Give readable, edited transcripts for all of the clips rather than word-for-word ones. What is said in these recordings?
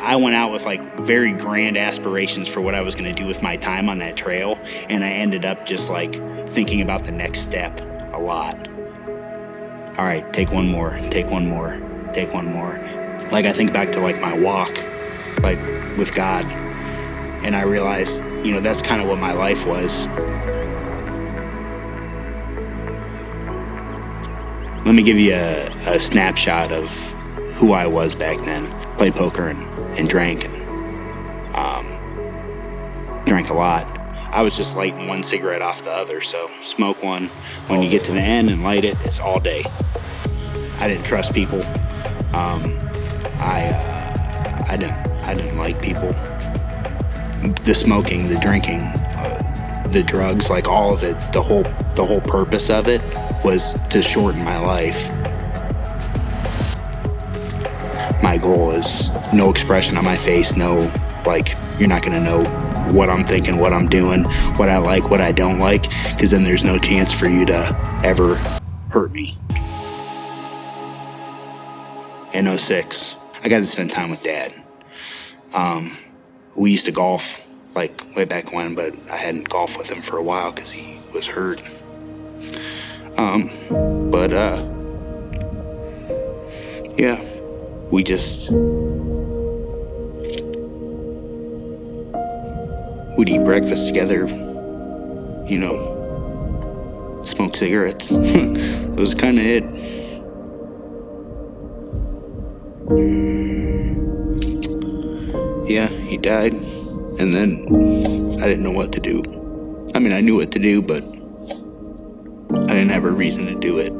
I went out with like very grand aspirations for what I was going to do with my time on that trail, and I ended up just like thinking about the next step a lot. All right, take one more, take one more, take one more. Like I think back to like my walk, like with God, and I realized, you know, that's kind of what my life was. Let me give you a snapshot of who I was back then. Played poker and drank, and drank a lot. I was just lighting one cigarette off the other, so smoke one. When you get to the end and light it, it's all day. I didn't trust people. I didn't like people. The smoking, the drinking, the drugs, like all of it, the whole purpose of it was to shorten my life. My goal is no expression on my face, no, like, you're not gonna know what I'm thinking, what I'm doing, what I like, what I don't like, because then there's no chance for you to ever hurt me. In 06, I got to spend time with Dad. We used to golf, like, way back when, but I hadn't golfed with him for a while because he was hurt. Yeah, we we'd eat breakfast together, you know, smoke cigarettes. It was kind of it. Yeah, he died, and then I didn't know what to do. I mean, I knew what to do, but I didn't have a reason to do it.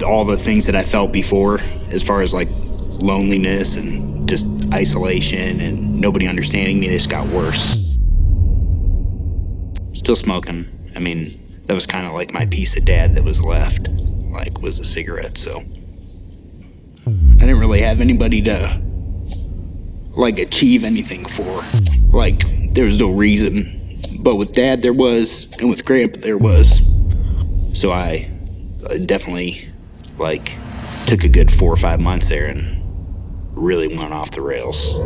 All the things that I felt before, as far as like loneliness and just isolation and nobody understanding me, this got worse. Still smoking. I mean, that was kind of like my piece of Dad that was left, like, was a cigarette, so I didn't really have anybody to like achieve anything for. Like, there was no reason, but with Dad there was, and with Grandpa there was. So I definitely like took a good 4 or 5 months there and really went off the rails.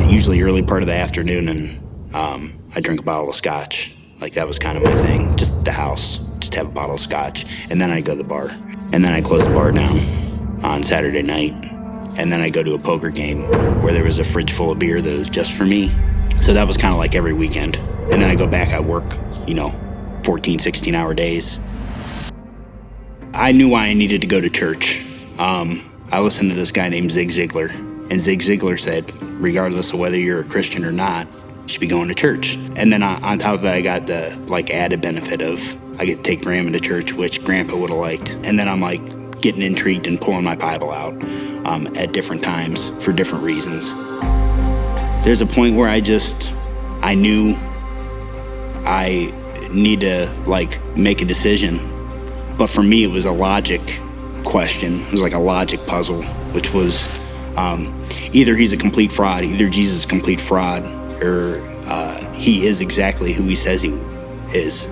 Usually early part of the afternoon, and I drink a bottle of scotch. Like, that was kind of my thing, just at the house, just have a bottle of scotch, and then I go to the bar, and then I close the bar down on Saturday night, and then I go to a poker game where there was a fridge full of beer that was just for me. So that was kind of like every weekend. And then I go back, I work, 14, 16-hour days. I knew why I needed to go to church. I listened to this guy named Zig Ziglar, and Zig Ziglar said, regardless of whether you're a Christian or not, you should be going to church. And then on top of it, I got the added benefit of I get to take Grandma to church, which Grandpa would have liked. And then I'm like getting intrigued and pulling my Bible out at different times for different reasons. There's a point where I knew I need to make a decision. But for me, it was a logic question. It was like a logic puzzle, which was either he's a complete fraud, either Jesus is a complete fraud, or he is exactly who he says he is.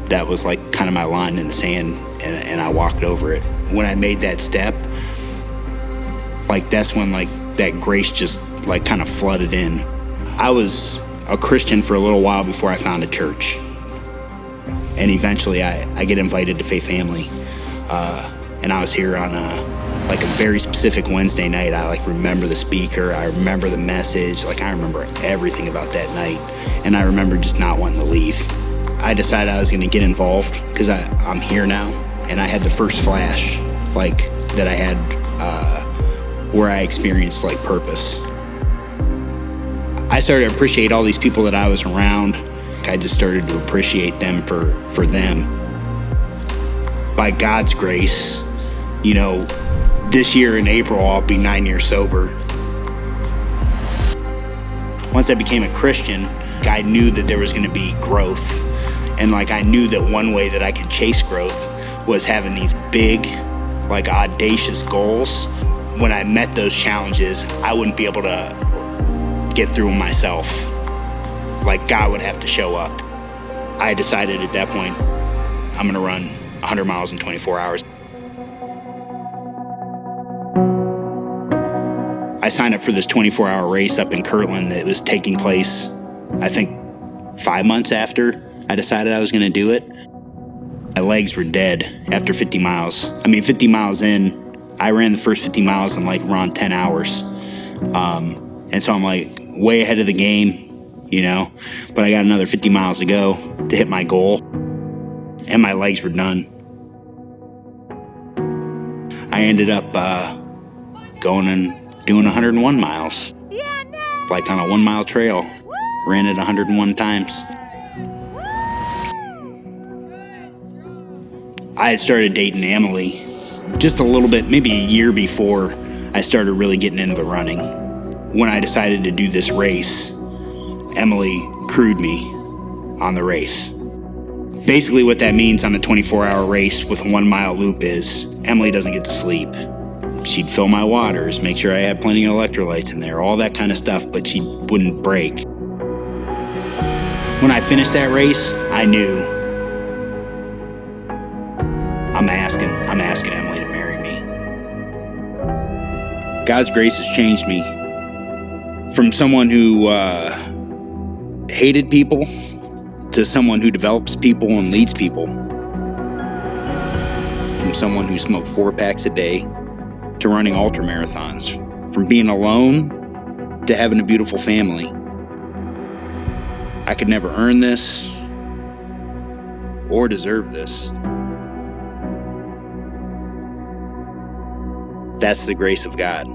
That was like kind of my line in the sand, and I walked over it. When I made that step, that's when that grace just kind of flooded in. I was a Christian for a little while before I found a church. And eventually I get invited to Faith Family. And I was here on a very specific Wednesday night. I remember the speaker, I remember the message, I remember everything about that night. And I remember just not wanting to leave. I decided I was gonna get involved because I'm here now. And I had the first flash that I had where I experienced purpose. I started to appreciate all these people that I was around. I just started to appreciate them for them. By God's grace, this year in April, I'll be 9 years sober. Once I became a Christian, I knew that there was going to be growth. And I knew that one way that I could chase growth was having these big, audacious goals. When I met those challenges, I wouldn't be able to get through them myself. God would have to show up. I decided at that point, I'm gonna run 100 miles in 24 hours. I signed up for this 24-hour race up in Kirtland that was taking place, I think, 5 months after I decided I was going to do it. My legs were dead after 50 miles. 50 miles in, I ran the first 50 miles in like around 10 hours. And so I'm like way ahead of the game, but I got another 50 miles to go to hit my goal, and my legs were done. I ended up going and doing 101 miles, like on a 1 mile trail. Ran it 101 times. I had started dating Emily just a little bit, maybe a year before I started really getting into the running. When I decided to do this race, Emily crewed me on the race. Basically what that means on a 24-hour race with a 1 mile loop is Emily doesn't get to sleep. She'd fill my waters, make sure I had plenty of electrolytes in there, all that kind of stuff, but she wouldn't break. When I finished that race, I knew I'm asking Emily to marry me. God's grace has changed me from someone who hated people to someone who develops people and leads people. From someone who smoked 4 packs a day to running ultra marathons. From being alone to having a beautiful family. I could never earn this or deserve this. That's the grace of God.